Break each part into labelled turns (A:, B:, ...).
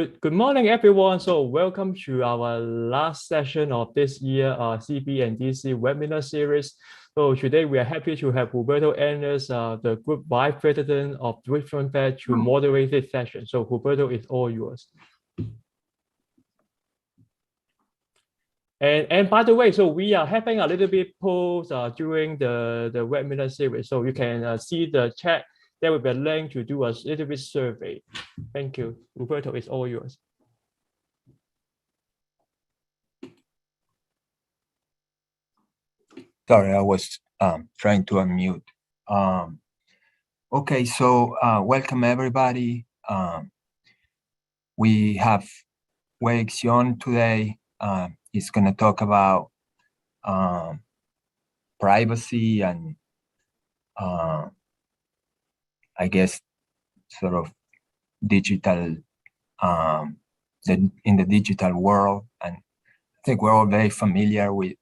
A: Good morning, everyone. So welcome to our last session of this year CB and DC webinar series. So today we are happy to have Huberto Ennis, the Group Vice President of Richmond Fed, to moderate this session. So Huberto, it's all yours. And by the way, so we are having a little bit polls during the webinar series. So you can see the chat. There will be a link to do a little bit survey. Thank you. Huberto, it's all yours.
B: Sorry, I was trying to unmute. Okay, so welcome everybody. We have Wei Xiong today. He's going to talk about privacy and I guess sort of digital, in the digital world. And I think we're all very familiar with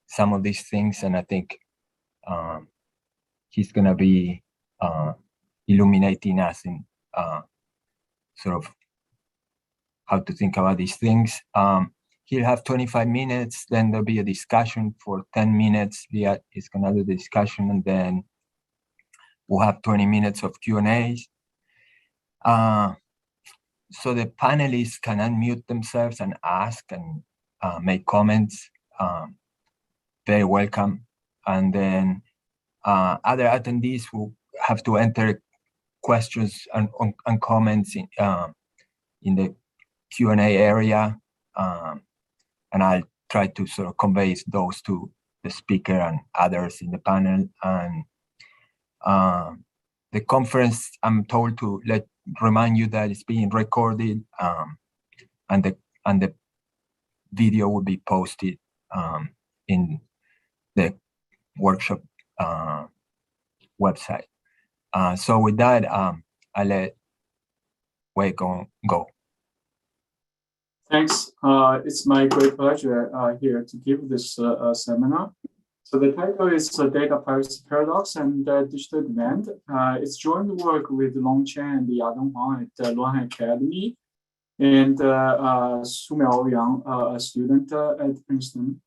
B: some of these things, and I think he's going to be illuminating us in sort of how to think about these things. He'll have 25 minutes, then there'll be a discussion for 10 minutes. Liad is going to do the discussion, and then we'll have 20 minutes of Q&As. So the panelists can unmute themselves and ask and make comments. Very welcome. And then other attendees will have to enter questions and comments in the Q&A area. And I'll try to sort of convey those to the speaker and others in the panel. And the conference, I'm told to remind you that it's being recorded, and the video will be posted in the workshop website. So with that, I let Wei go.
C: Thanks. It's my great pleasure here to give this seminar. So the title is Data Privacy Paradox and Digital Demand. It's joint work with Long Chen and Yadong Huang at Luanhan Academy, and Su Miao Yang, a student at Princeton.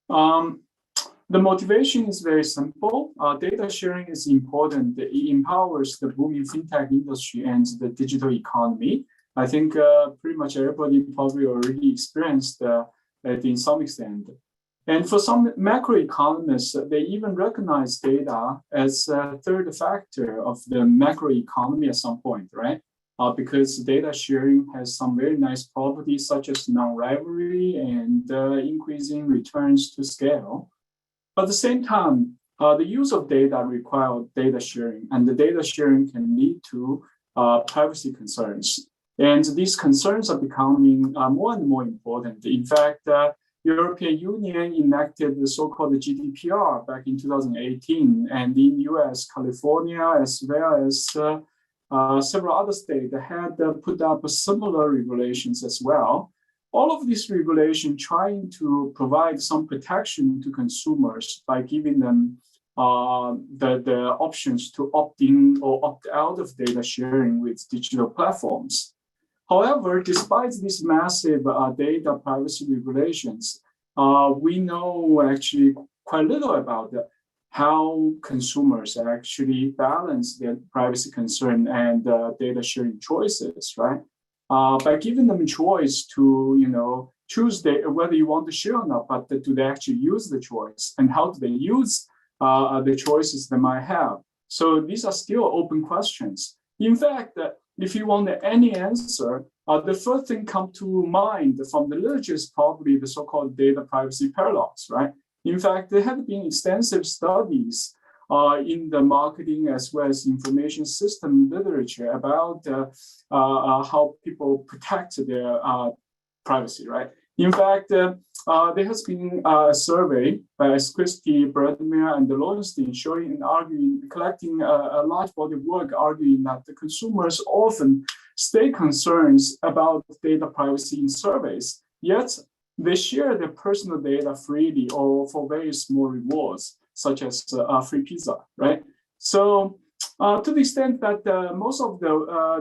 C: The motivation is very simple. Data sharing is important. It empowers the booming fintech industry and the digital economy. I think pretty much everybody probably already experienced it in some extent. And for some macroeconomists, they even recognize data as a third factor of the macroeconomy at some point, right? Because data sharing has some very nice properties such as non-rivalry and increasing returns to scale. But at the same time, the use of data requires data sharing, and the data sharing can lead to privacy concerns. And these concerns are becoming more and more important. In fact, European Union enacted the so-called GDPR back in 2018, and in US, California, as well as several other states had put up similar regulations as well. All of these regulations trying to provide some protection to consumers by giving them the options to opt in or opt out of data sharing with digital platforms. However, despite these massive data privacy regulations, we know actually quite little about how consumers actually balance their privacy concern and data sharing choices, right? By giving them a choice to, choose whether you want to share or not, but do they actually use the choice, and how do they use the choices they might have? So these are still open questions. In fact, if you want any answer, the first thing come to mind from the literature is probably the so-called data privacy paradox, right? In fact, there have been extensive studies in the marketing as well as information system literature about how people protect their privacy, right? In fact, there has been a survey by Christie, Bradmere, and Lowenstein showing and arguing, collecting a large body of work arguing that the consumers often state concerns about data privacy in surveys, yet they share their personal data freely or for very small rewards, such as free pizza, right? So To the extent that most of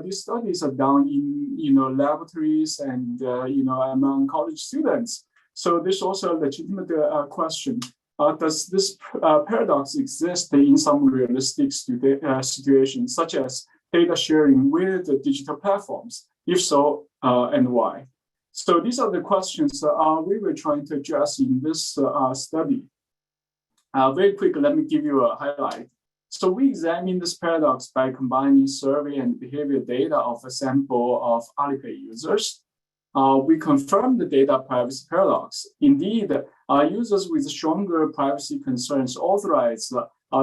C: these studies are done in laboratories and among college students. So there's also a legitimate question: does this paradox exist in some realistic situations, such as data sharing with the digital platforms? If so, and why? So these are the questions we were trying to address in this study. Very quickly, let me give you a highlight. So we examined this paradox by combining survey and behavior data of a sample of Alipay users. We confirmed the data privacy paradox. Indeed, users with stronger privacy concerns authorize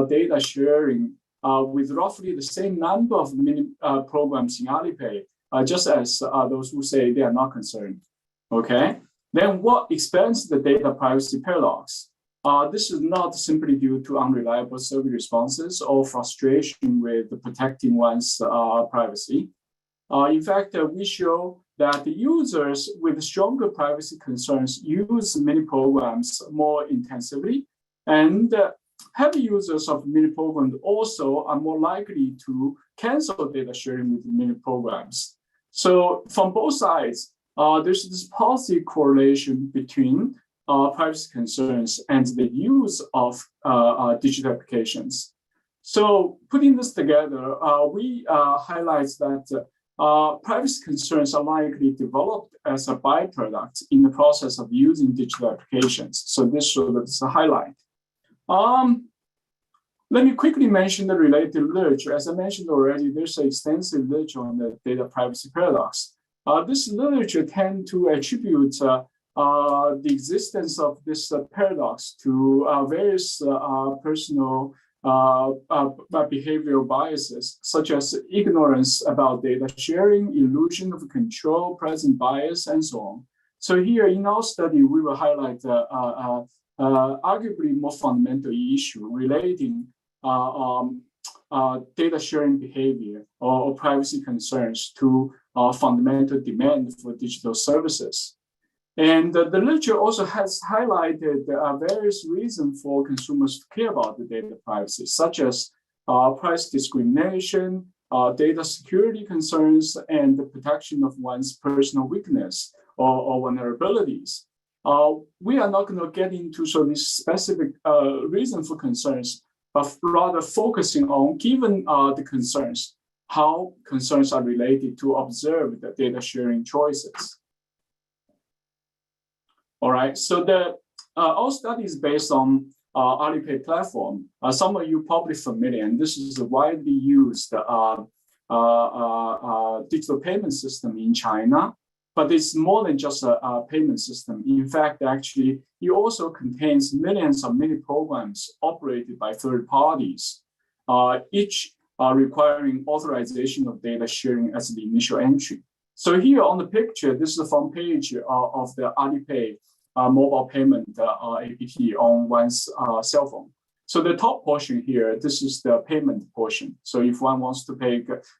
C: data sharing with roughly the same number of mini programs in Alipay, just as those who say they are not concerned. Okay. Then what explains the data privacy paradox? This is not simply due to unreliable survey responses or frustration with protecting one's privacy. In fact, we show that the users with stronger privacy concerns use many programs more intensively, and heavy users of many programs also are more likely to cancel data sharing with many programs. So from both sides, there's this positive correlation between privacy concerns and the use of digital applications. So putting this together, we highlight that privacy concerns are likely developed as a byproduct in the process of using digital applications. So this is a highlight. Let me quickly mention the related literature. As I mentioned already, there's an extensive literature on the data privacy paradox. This literature tends to attribute the existence of this paradox to various personal behavioral biases, such as ignorance about data sharing, illusion of control, present bias, and so on. So here in our study, we will highlight arguably more fundamental issue relating data sharing behavior or privacy concerns to fundamental demand for digital services. And the literature also has highlighted various reasons for consumers to care about the data privacy, such as price discrimination, data security concerns, and the protection of one's personal weakness or vulnerabilities. We are not going to get into these specific reasons for concerns, but rather focusing on, given the concerns, how concerns are related to observe the data sharing choices. All right, so our study is based on Alipay platform. Some of you probably familiar, and this is a widely used digital payment system in China, but it's more than just a payment system. In fact, actually, it also contains millions of mini programs operated by third parties, each requiring authorization of data sharing as the initial entry. So here on the picture, this is the front page of the Alipay mobile payment app on one's cell phone. So the top portion here, this is the payment portion. So if one wants to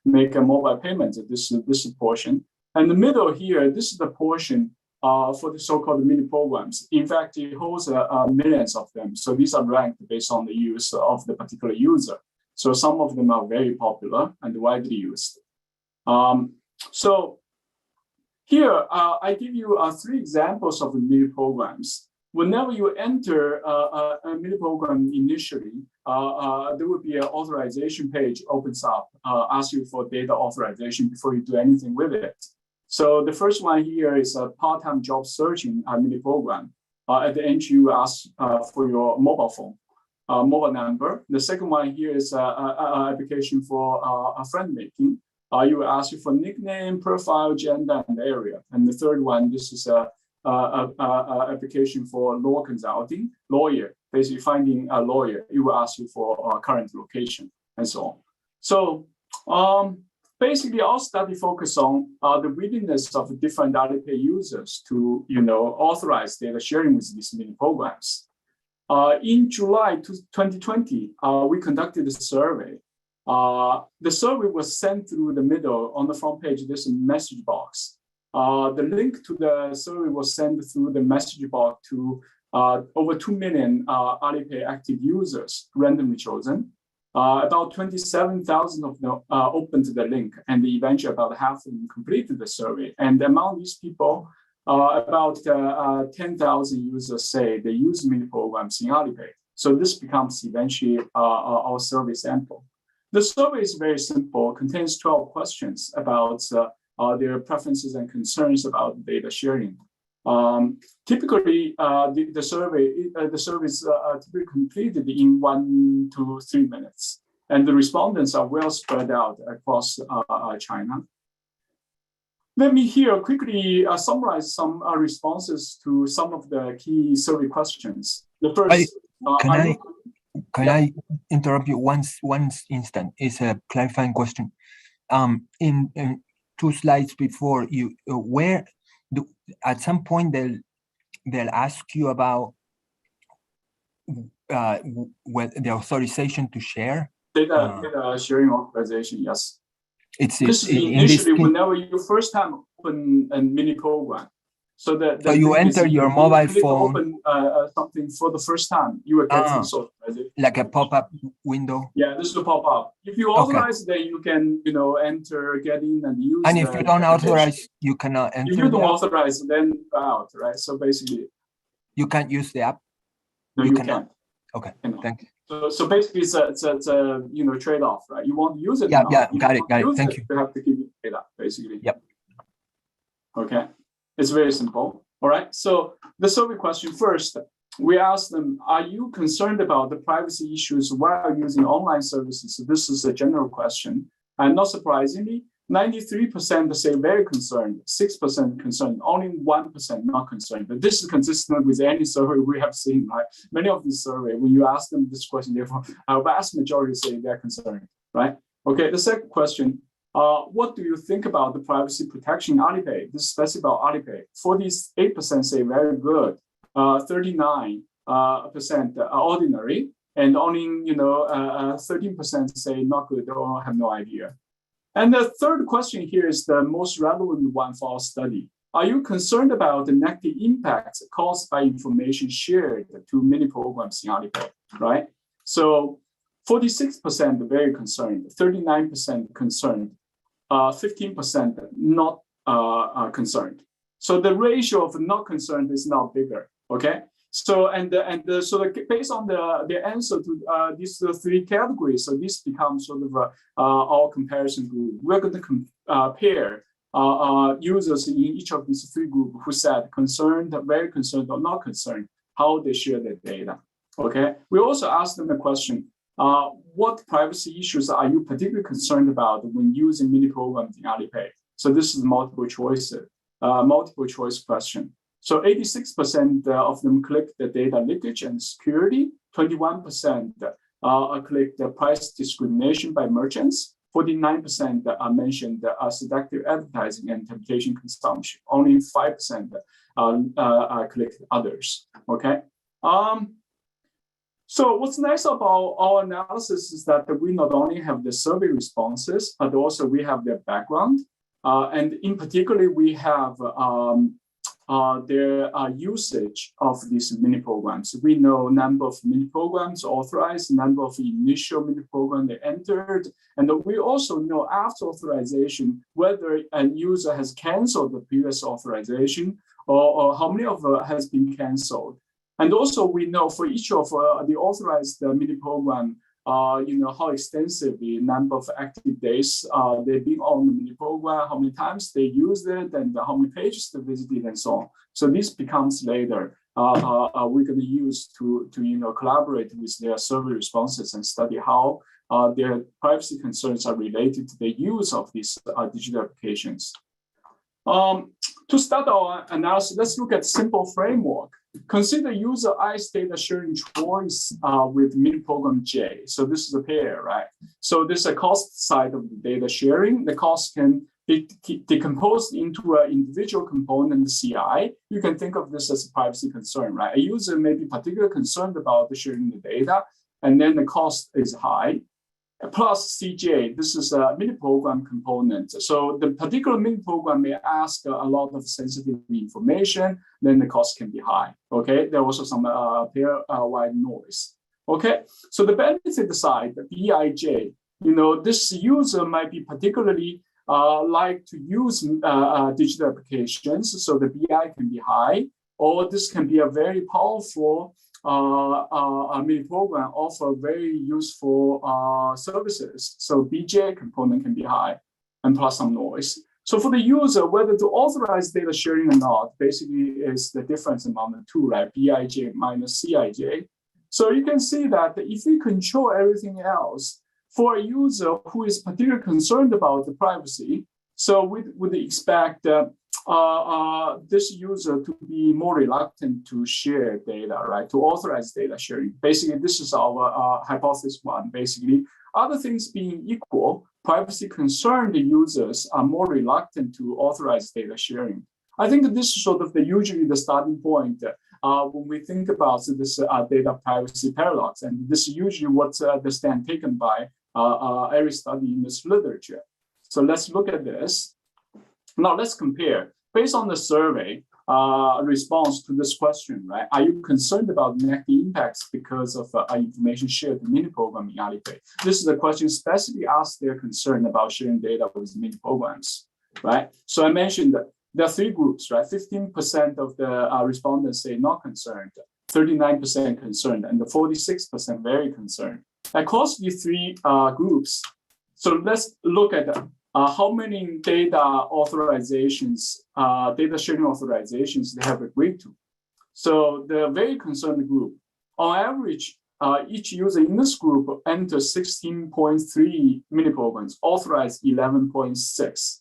C: make a mobile payment, this is the portion. And the middle here, this is the portion for the so-called mini programs. In fact, it holds millions of them. So these are ranked based on the use of the particular user. So some of them are very popular and widely used. So here, I give you 3 examples of the mini programs. Whenever you enter a mini program initially, there will be an authorization page opens up, asks you for data authorization before you do anything with it. So the first one here is a part-time job searching mini program. At the end, you ask for your mobile phone, mobile number. The second one here is an application for a friend making. You will ask you for nickname, profile, gender, and area. And the third one, this is a application for law consulting, lawyer. Basically, finding a lawyer, it will ask you for current location and so on. So basically, our study focused on the willingness of different Alipay users to, authorize data sharing with these mini programs. In July 2020, we conducted a survey. The survey was sent through the middle. On the front page, there's a message box. The link to the survey was sent through the message box to over 2 million Alipay active users, randomly chosen. About 27,000 of them opened the link, and eventually about half of them completed the survey. And among these people, about 10,000 users say they use mini programs in Alipay. So this becomes eventually our survey sample. The survey is very simple, contains 12 questions about their preferences and concerns about data sharing. Typically, the survey is typically completed in 1 to 3 minutes, and the respondents are well spread out across China. Let me here quickly summarize some responses to some of the key survey questions. The first,
B: can I interrupt you one instant? It's a clarifying question. In 2 slides before, at some point they'll ask you about the authorization to share
C: data sharing authorization. Yes,
B: this
C: is initially whenever you first time open a mini program. So so
B: you enter your mobile phone.
C: Open something for the first time, you will get this authorization.
B: Like a pop-up window.
C: Yeah, this will pop up. If you authorize, then you can enter, get in, and use.
B: And if you don't authorize, you cannot enter.
C: If you don't authorize, then out, right? So basically,
B: you can't use the app.
C: No, you can't.
B: Okay, thank you.
C: So basically, it's a trade-off, right? You want to use it.
B: Yeah, got it. Thank you.
C: You have to keep it data, basically.
B: Yep.
C: Okay. It's very simple. All right. So the survey question first, we asked them, are you concerned about the privacy issues while using online services? So this is a general question. And not surprisingly, 93% say very concerned, 6% concerned, only 1% not concerned. But this is consistent with any survey we have seen, right? Many of these surveys, when you ask them this question, therefore, a vast majority say they're concerned, right? Okay, the second question, what do you think about the privacy protection in Alipay? This is specific about Alipay. 48% say very good, 39% ordinary, and only 13% say not good or have no idea. And the third question here is the most relevant one for our study. Are you concerned about the negative impacts caused by information shared to many programs in Alipay, right? So 46% very concerned, 39% concerned, 15% not concerned. So the ratio of not concerned is now bigger, okay? So based on the answer to these 3 categories, so this becomes sort of our comparison group. We're going to compare users in each of these 3 groups who said concerned, very concerned, or not concerned, how they share their data. Okay. We also asked them a question: what privacy issues are you particularly concerned about when using mini programs in Alipay? So this is multiple choice question. So 86% of them click the data leakage and security, 21% click the price discrimination by merchants, 49% mentioned seductive advertising and temptation consumption. Only 5% click others, okay? So what's nice about our analysis is that we not only have the survey responses, but also we have their background. And in particular, we have their usage of these mini programs. We know number of mini programs authorized, number of initial mini programs they entered, and we also know after authorization whether a user has canceled the previous authorization or how many of has been canceled. And also we know for each of the authorized mini program, how extensive the number of active days they've been on the mini program, how many times they used it, and how many pages they visited, and so on. So this becomes later we're going to use to collaborate with their survey responses and study how their privacy concerns are related to the use of these digital applications. To start our analysis, let's look at simple framework. Consider user I's data sharing choice with mini program J. So this is a pair, right? So this is a cost side of the data sharing. The cost can be decomposed into an individual component CI. You can think of this as a privacy concern, right? A user may be particularly concerned about sharing the data, and then the cost is high. Plus CJ, this is a mini program component. So the particular mini program may ask a lot of sensitive information, then the cost can be high. Okay, there are also some pair-wide noise. Okay, so the benefit side, the BIJ, this user might be particularly like to use digital applications, so the BI can be high, or this can be a very powerful mini program offer very useful services. So BJ component can be high and plus some noise. So for the user, whether to authorize data sharing or not, basically is the difference among the two, right? BIJ minus CIJ. So you can see that if we control everything else, for a user who is particularly concerned about the privacy, so we would expect this user to be more reluctant to share data, right? To authorize data sharing. Basically, this is our hypothesis one. Basically, other things being equal, privacy concerned users are more reluctant to authorize data sharing. I think that this is sort of usually the starting point when we think about this data privacy paradox, and this is usually what the stand taken by every study in this literature. So let's look at this. Now let's compare. Based on the survey response to this question, right? Are you concerned about negative impacts because of information shared in mini program in Alipay? This is a question specifically asked their concern about sharing data with mini programs, right? So I mentioned that there are three groups, right? 15% of the respondents say not concerned, 39% concerned, and the 46% very concerned. Across these three groups, so let's look at how many data authorizations, data sharing authorizations they have agreed to. So the very concerned group, on average, each user in this group enters 16.3 mini programs, authorized 11.6.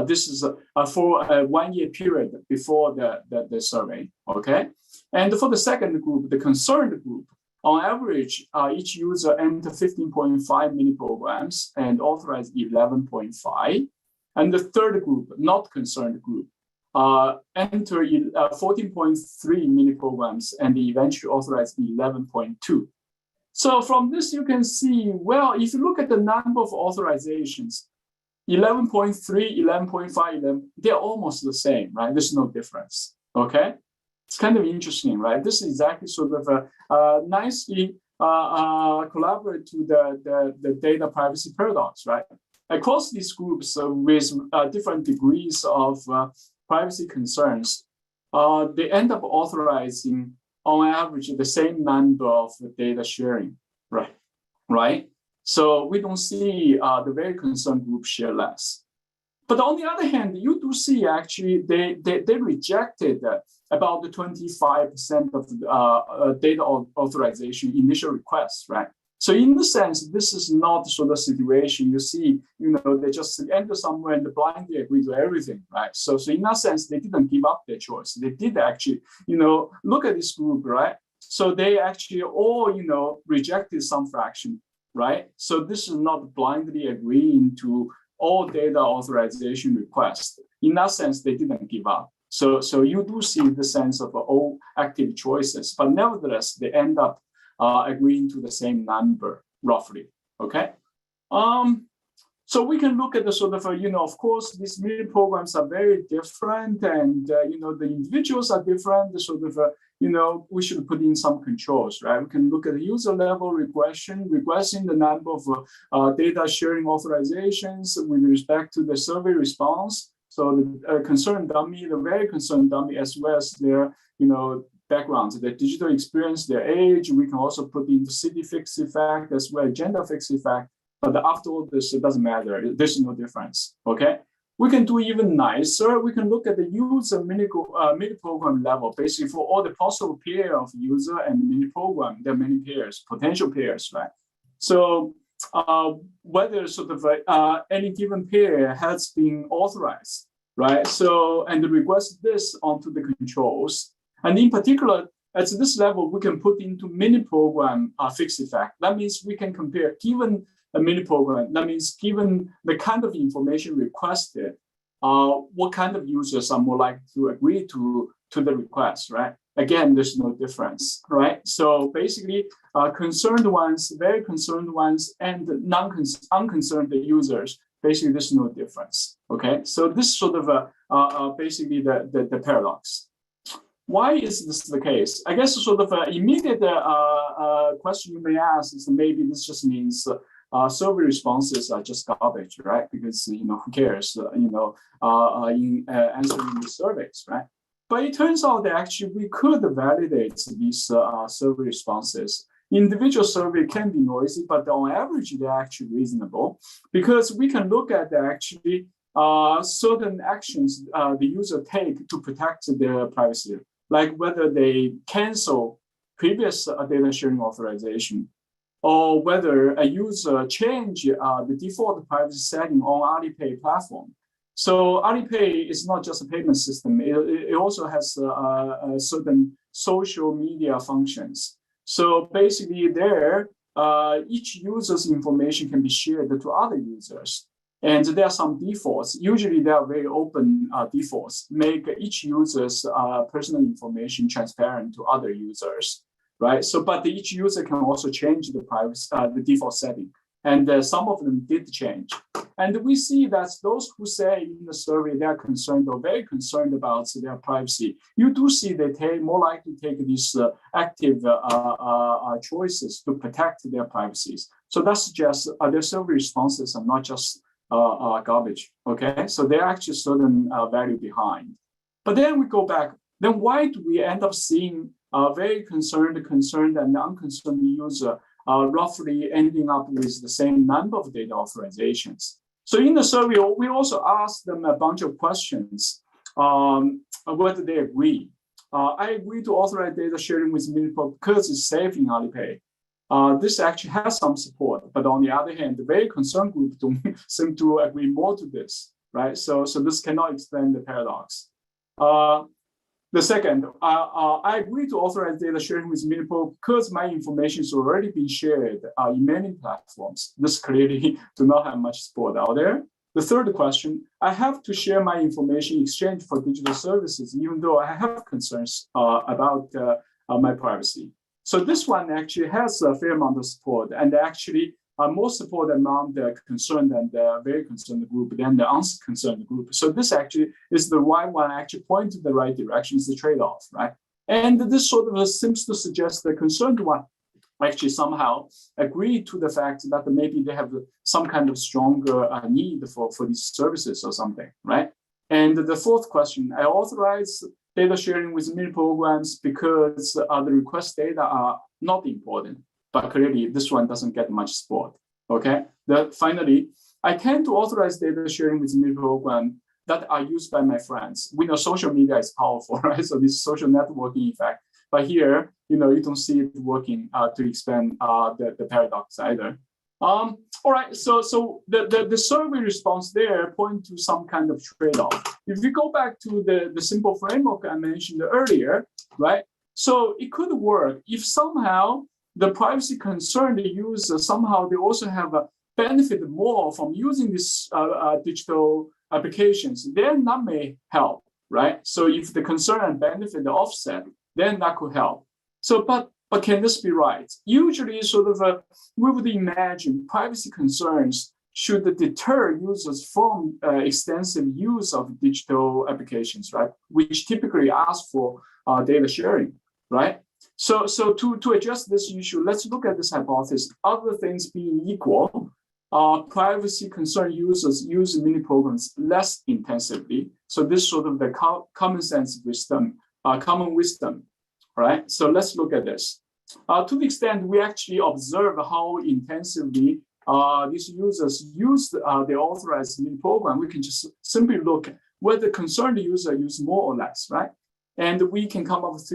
C: This is for a 1 year period before the survey, okay? And for the second group, the concerned group, on average, each user enters 15.5 mini programs and authorize 11.5. And the third group, not concerned group, enter 14.3 mini programs and eventually authorize 11.2. So from this, you can see, well, if you look at the number of authorizations, 11.3, 11.5, 11, they're almost the same, right? There's no difference, okay? It's kind of interesting, right? This is exactly sort of nicely collaborate to the data privacy paradox, right? Across these groups with different degrees of privacy concerns, they end up authorizing, on average, the same number of data sharing, right? So we don't see the very concerned group share less. But on the other hand, you do see actually they rejected about the 25% of data authorization initial requests, right? So in the sense, this is not sort of situation you see, they just enter somewhere and blindly agree to everything, right? So in that sense, they didn't give up their choice. They did actually, look at this group, right? So they actually all, rejected some fraction, right? So this is not blindly agreeing to all data authorization requests. In that sense, they didn't give up. So you do see the sense of all active choices, but nevertheless, they end up agreeing to the same number, roughly, okay? So we can look at the sort of, of course, these mini programs are very different and, the individuals are different, the sort of, we should put in some controls, right? We can look at the user level regressing the number of data sharing authorizations with respect to the survey response. So the concerned dummy, the very concerned dummy, as well as their, backgrounds, their digital experience, their age. We can also put in the city fixed effect as well as gender fixed effect. But after all this, it doesn't matter. There's no difference, okay? We can do even nicer. We can look at the user mini program level, basically for all the possible pair of user and mini program. There are many pairs, potential pairs, right? So whether sort of any given pair has been authorized, right? So, and regress this onto the controls. And in particular, at this level, we can put into mini program fixed effect. That means we can compare, given a mini program, that means given the kind of information requested, what kind of users are more likely to agree to the request, right? Again, there's no difference, right? So basically, concerned ones, very concerned ones, and unconcerned users, basically there's no difference, okay? So this is sort of basically the paradox. why is this the case? I guess sort of an immediate question you may ask is maybe this just means survey responses are just garbage, right? Because who cares, in answering the surveys, right? But it turns out that actually we could validate these survey responses. Individual survey can be noisy, but on average, they're actually reasonable because we can look at actually certain actions the user take to protect their privacy, like whether they cancel previous data sharing authorization, or whether a user change the default privacy setting on Alipay platform. So Alipay is not just a payment system; it also has certain social media functions. So basically, there each user's information can be shared to other users. And there are some defaults. Usually, they are very open defaults, make each user's personal information transparent to other users, right? So, but each user can also change the privacy, the default setting, and some of them did change. And we see that those who say in the survey they are concerned or very concerned about their privacy, you do see they more likely take these active choices to protect their privacies. So that suggests their survey responses are not just garbage, okay? So they're actually certain value behind. But then we go back, then why do we end up seeing very concerned and unconcerned user roughly ending up with the same number of data authorizations? So in the survey, we also asked them a bunch of questions, whether they agree. I agree to authorize data sharing with Minipro because it's safe in Alipay. This actually has some support, but on the other hand, the very concerned group don't seem to agree more to this, right? So this cannot explain the paradox. The second, I agree to authorize data sharing with Minipro because my information has already been shared in many platforms. This clearly do not have much support out there. The third question, I have to share my information exchange for digital services, even though I have concerns about my privacy. So this one actually has a fair amount of support, and actually more support among the concerned and the very concerned group than the unconcerned group. So this actually is the right one, actually point to the right direction, is the trade-off, right? And this sort of seems to suggest the concerned one actually somehow agree to the fact that maybe they have some kind of stronger need for these services or something, right? And the fourth question, I authorize data sharing with mini programs because the request data are not important, but clearly this one doesn't get much support, okay? Finally, I tend to authorize data sharing with mini program that are used by my friends. We know social media is powerful, right? So this social networking effect, but here, you don't see it working to expand the paradox either. All right, so the survey response there point to some kind of trade-off. If you go back to the simple framework I mentioned earlier, right? So it could work if somehow the privacy concerned user, somehow they also have a benefit more from using these digital applications, then that may help, right? So if the concern and benefit are offset, then that could help. So, but can this be right? Usually, we would imagine privacy concerns should deter users from extensive use of digital applications, right? Which typically ask for data sharing, right? So to address this issue, let's look at this hypothesis. Other things being equal, privacy concerned users use mini programs less intensively. So this sort of the common sense wisdom, common wisdom, right? So let's look at this. To the extent we actually observe how intensively these users use the authorized mini program, we can just simply look whether concerned user use more or less, right? And we can come up with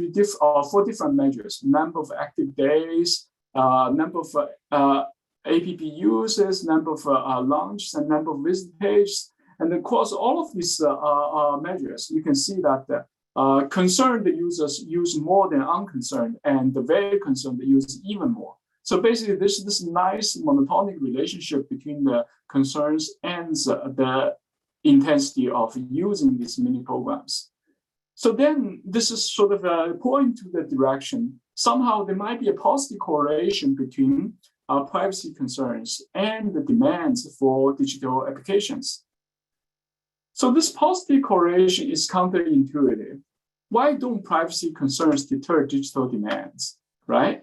C: four different measures: number of active days, number of app users, number of launches, and number of visit pages. And across all of these measures, you can see that concerned users use more than unconcerned, and the very concerned use even more. So basically, this nice monotonic relationship between the concerns and the intensity of using these mini programs. So then this is sort of a point to the direction. Somehow there might be a positive correlation between privacy concerns and the demands for digital applications. So this positive correlation is counterintuitive. why don't privacy concerns deter digital demands, right?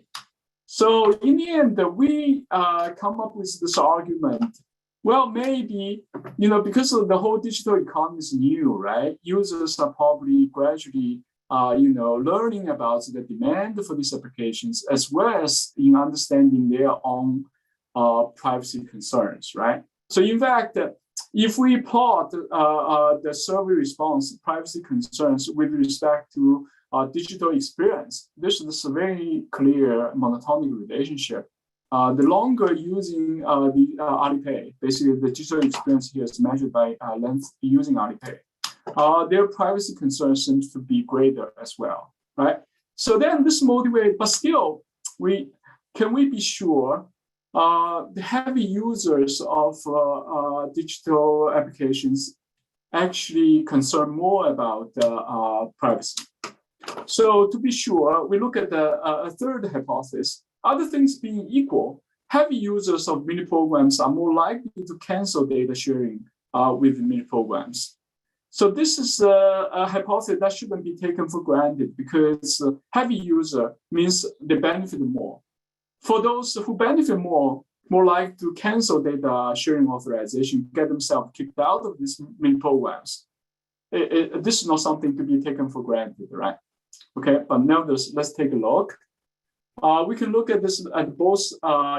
C: So in the end, we come up with this argument. Well, maybe, because of the whole digital economy is new, right? Users are probably gradually, learning about the demand for these applications, as well as in understanding their own privacy concerns, right? So in fact, if we plot the survey response privacy concerns with respect to digital experience, this is a very clear monotonic relationship. The longer using the Alipay, basically the digital experience here is measured by length using Alipay, their privacy concerns seems to be greater as well, right? So then this motivates, but still, can we be sure the heavy users of digital applications actually concern more about privacy? So to be sure, we look at a third hypothesis. Other things being equal, heavy users of mini programs are more likely to cancel data sharing with mini programs. So this is a hypothesis that shouldn't be taken for granted, because heavy user means they benefit more. For those who benefit more likely to cancel data sharing authorization, get themselves kicked out of these mini programs. This is not something to be taken for granted, right? Okay, but now let's take a look. We can look at this at both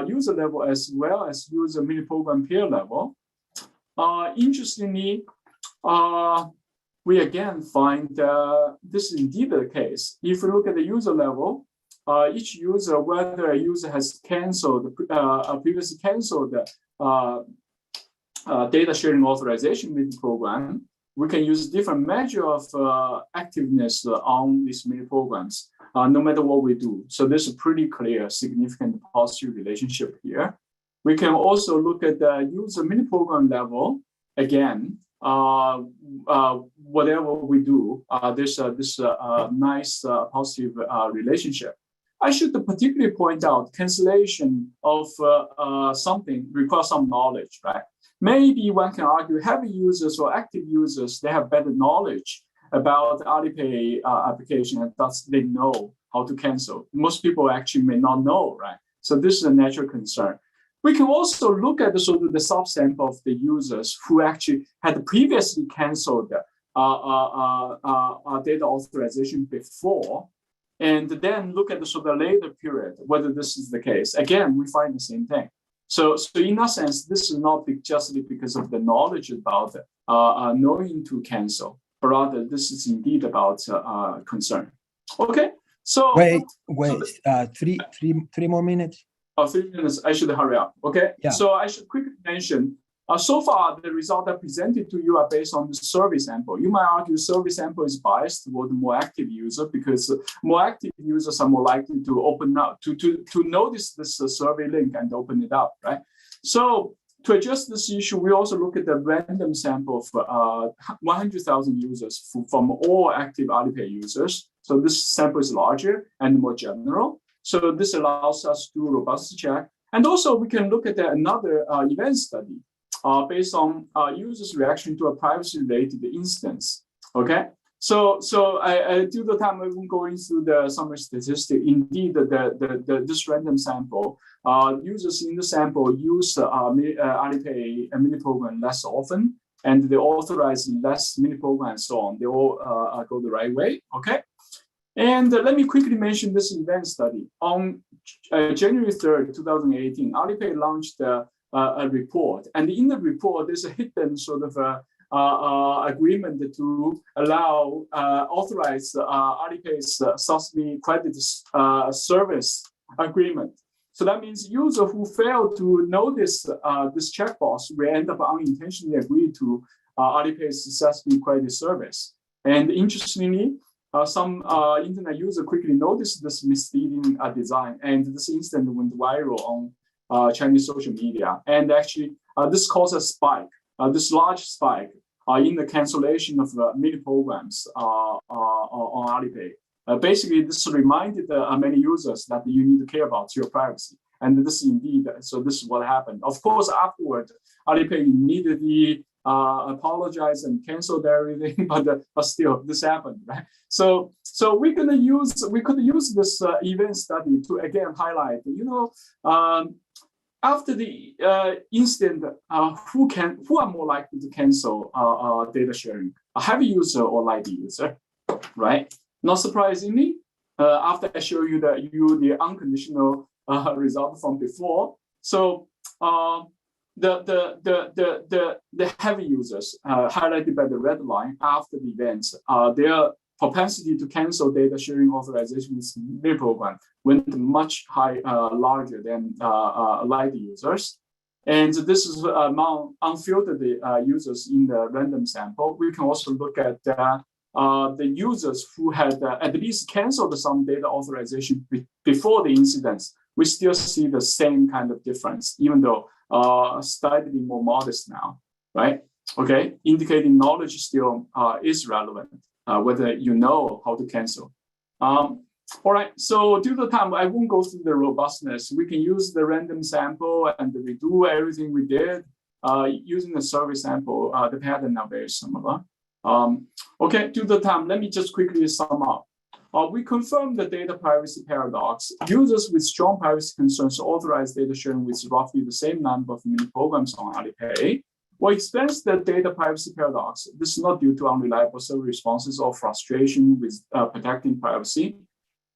C: user level as well as user mini program peer level. Interestingly, we again find this is indeed the case. If you look at the user level, each user, whether a user has previously canceled data sharing authorization with the program, we can use different measure of activeness on these mini programs, no matter what we do. So there's a pretty clear, significant positive relationship here. We can also look at the user mini program level. Again, whatever we do, there's this nice positive relationship. I should particularly point out cancellation of something requires some knowledge, right? Maybe one can argue heavy users or active users, they have better knowledge about Alipay application, and thus they know how to cancel. Most people actually may not know, right? So this is a natural concern. We can also look at the sort of the subsample of the users who actually had previously canceled data authorization before, and then look at the sort of later period, whether this is the case. Again, we find the same thing. So in that sense, this is not just because of the knowledge about knowing to cancel, but rather this is indeed about concern. Okay, so
B: wait, 3 more minutes.
C: 3 minutes. I should hurry up. Okay. Yeah. So I should quickly mention. So far, the results I presented to you are based on the survey sample. You might argue survey sample is biased toward the more active user, because more active users are more likely to open up, to notice this survey link and open it up, right? So to address this issue, we also look at the random sample of 100,000 users from all active Alipay users. So this sample is larger and more general. So this allows us to do robust check. And also we can look at another event study based on users' reaction to a privacy-related instance. Okay, so I due to time I won't go into the summary statistic. Indeed, this random sample, users in the sample use Alipay mini program less often, and they authorize less mini program and so on. They all go the right way. Okay, and let me quickly mention this event study. On January 3rd, 2018, Alipay launched a report, and in the report there's a hidden sort of agreement to allow authorize Alipay's subsidy credit service agreement. So that means users who fail to notice this checkbox will end up unintentionally agreeing to Alipay's subsidy credit service. And interestingly, some internet user quickly noticed this misleading design, and this incident went viral on Chinese social media. And actually, this caused a spike, this large spike in the cancellation of mini programs on Alipay. Basically, this reminded many users that you need to care about your privacy. And this indeed, so this is what happened. Of course, afterward, Alipay immediately apologized and canceled everything, but still this happened, right? So we could use this event study to again highlight, after the incident, who are more likely to cancel data sharing, a heavy user or light user, right? Not surprisingly, after I show you the unconditional result from before, so the heavy users highlighted by the red line after the events, their propensity to cancel data sharing authorization with mini program went much larger than light users. And this is among unfiltered users in the random sample. We can also look at the users who had at least canceled some data authorization before the incidents. We still see the same kind of difference, even though slightly more modest now, right? Okay, indicating knowledge still is relevant, whether you know how to cancel. All right, so due to time, I won't go through the robustness. We can use the random sample and redo everything we did using the survey sample. The pattern are very similar. Okay, due to time, let me just quickly sum up. We confirmed the data privacy paradox. Users with strong privacy concerns authorize data sharing with roughly the same number of mini programs on Alipay. We experienced the data privacy paradox. This is not due to unreliable server responses or frustration with protecting privacy.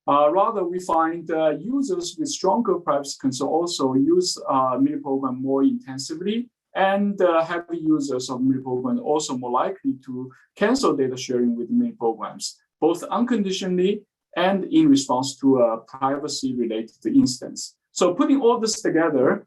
C: Rather, we find users with stronger privacy concerns also use mini program more intensively, and heavy users of mini program also more likely to cancel data sharing with mini programs, both unconditionally and in response to a privacy-related instance. So putting all this together,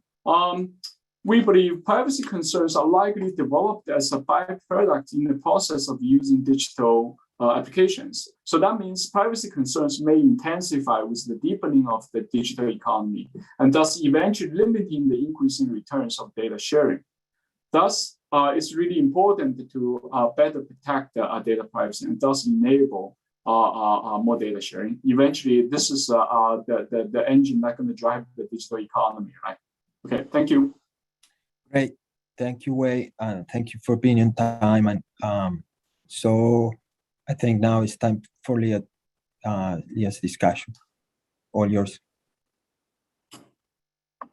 C: we believe privacy concerns are likely developed as a byproduct in the process of using digital applications. So that means privacy concerns may intensify with the deepening of the digital economy, and thus eventually limiting the increasing returns of data sharing. Thus, it's really important to better protect data privacy and thus enable more data sharing. Eventually, this is the engine that's going to drive the digital economy, right? Okay, thank you.
B: Great, thank you, Wei. Thank you for being on time. And so I think now it's time for Liad's discussion. All yours.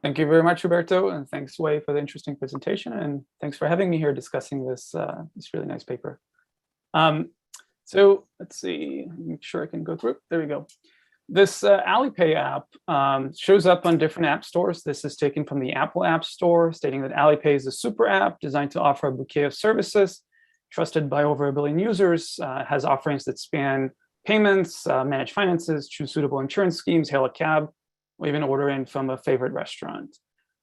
D: Thank you very much, Huberto, and thanks, Wei, for the interesting presentation, and thanks for having me here discussing this really nice paper. So let's see, make sure I can go through it. There we go. This Alipay app shows up on different app stores. This is taken from the Apple App Store, stating that Alipay is a super app designed to offer a bouquet of services, trusted by over 1 billion users, has offerings that span payments, manage finances, choose suitable insurance schemes, hail a cab, or even order in from a favorite restaurant.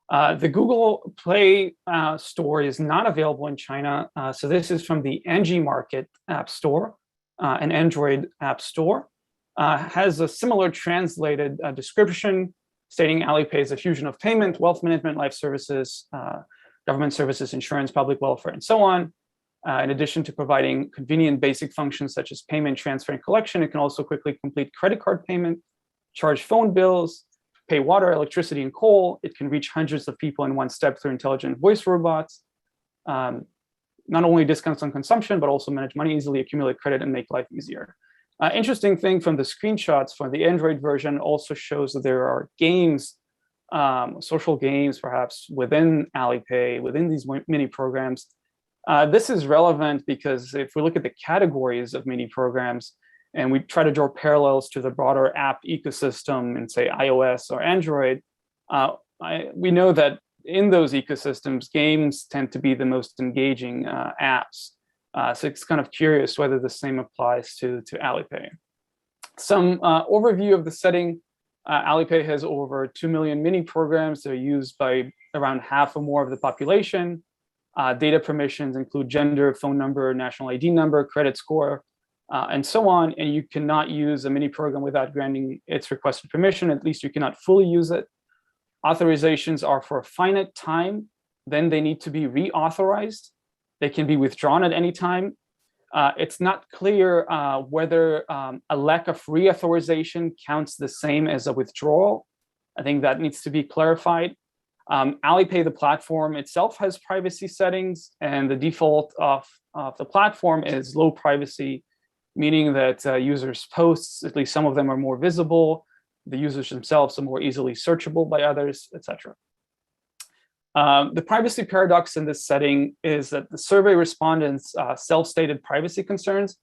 D: The Google Play Store is not available in China. So this is from the NG Market App Store, an Android app store. Has a similar translated description stating Alipay is a fusion of payment, wealth management, life services, government services, insurance, public welfare, and so on. In addition to providing convenient basic functions such as payment, transfer, and collection, it can also quickly complete credit card payment, charge phone bills, pay water, electricity, and coal. It can reach hundreds of people in one step through intelligent voice robots. Not only discounts on consumption, but also manage money easily, accumulate credit, and make life easier. Interesting thing from the screenshots for the Android version also shows that there are games, social games perhaps, within Alipay, within these mini programs. This is relevant because if we look at the categories of mini programs and we try to draw parallels to the broader app ecosystem in, say, iOS or Android, we know that in those ecosystems, games tend to be the most engaging apps. So it's kind of curious whether the same applies to Alipay. Some overview of the setting. Alipay has over 2 million mini programs that are used by around half or more of the population. Data permissions include gender, phone number, national ID number, credit score, and so on. And you cannot use a mini program without granting its requested permission. At least you cannot fully use it. Authorizations are for a finite time. Then they need to be reauthorized. They can be withdrawn at any time. It's not clear whether a lack of reauthorization counts the same as a withdrawal. I think that needs to be clarified. Alipay, the platform itself, has privacy settings, and the default of the platform is low privacy, meaning that users' posts, at least some of them, are more visible. The users themselves are more easily searchable by others, etc. The privacy paradox in this setting is that the survey respondents' self-stated privacy concerns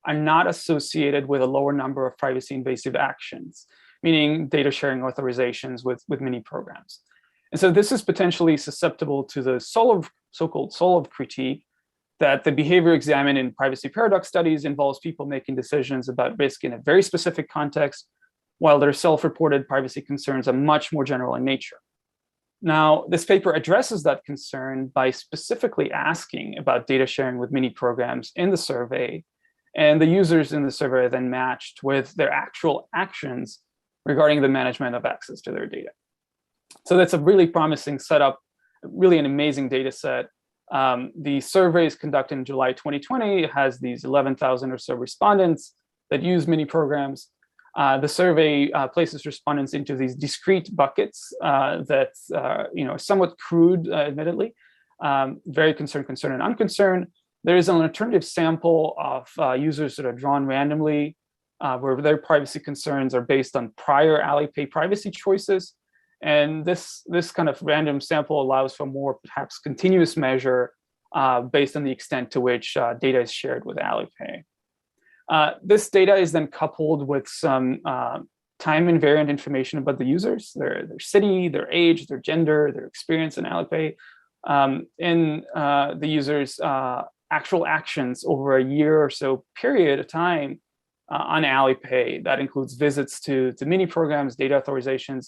D: are not associated with a lower number of privacy invasive actions, meaning data sharing authorizations with mini programs. And so this is potentially susceptible to the so-called Solov critique, that the behavior examined in privacy paradox studies involves people making decisions about risk in a very specific context, while their self-reported privacy concerns are much more general in nature. Now, this paper addresses that concern by specifically asking about data sharing with mini programs in the survey, and the users in the survey are then matched with their actual actions regarding the management of access to their data. So that's a really promising setup, really an amazing data set. The survey is conducted in July 2020. It has these 11,000 or so respondents that use mini programs. The survey places respondents into these discrete buckets that are somewhat crude, admittedly, very concerned, and unconcerned. There is an alternative sample of users that are drawn randomly, where their privacy concerns are based on prior Alipay privacy choices. And this kind of random sample allows for more perhaps continuous measure based on the extent to which data is shared with Alipay. This data is then coupled with some time invariant information about the users, their city, their age, their gender, their experience in Alipay, and the users' actual actions over a year or so period of time on Alipay. That includes visits to mini programs, data authorizations,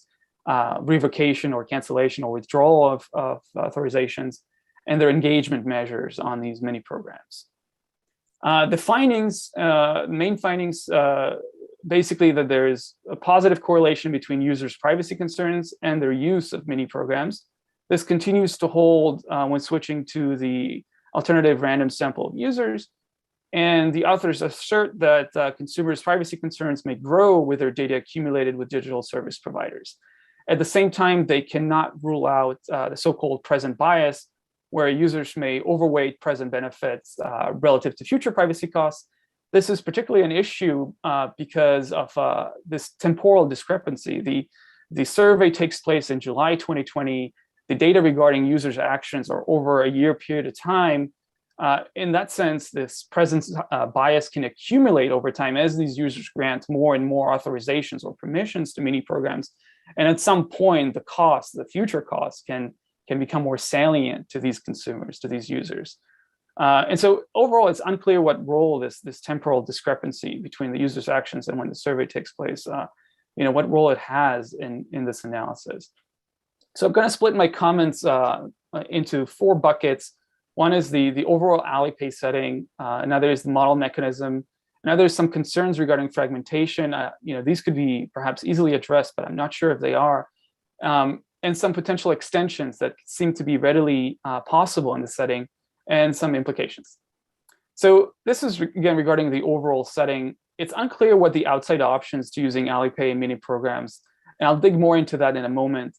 D: revocation or cancellation or withdrawal of authorizations, and their engagement measures on these mini programs. The findings, main findings, basically that there is a positive correlation between users' privacy concerns and their use of mini programs. This continues to hold when switching to the alternative random sample of users. And the authors assert that consumers' privacy concerns may grow with their data accumulated with digital service providers. At the same time, they cannot rule out the so-called present bias, where users may overweight present benefits relative to future privacy costs. This is particularly an issue because of this temporal discrepancy. The survey takes place in July 2020. The data regarding users' actions are over a year period of time. In that sense, this present bias can accumulate over time as these users grant more and more authorizations or permissions to mini programs. And at some point, the cost, the future costs, can become more salient to these consumers, to these users. And so overall, it's unclear what role this temporal discrepancy between the user's actions and when the survey takes place, what role it has in this analysis. So I'm going to split my comments into 4 buckets. One is the overall Alipay setting. Another is the model mechanism. Another is some concerns regarding fragmentation. These could be perhaps easily addressed, but I'm not sure if they are. And some potential extensions that seem to be readily possible in the setting, and some implications. So this is, again, regarding the overall setting. It's unclear what the outside options to using Alipay and mini programs, and I'll dig more into that in a moment.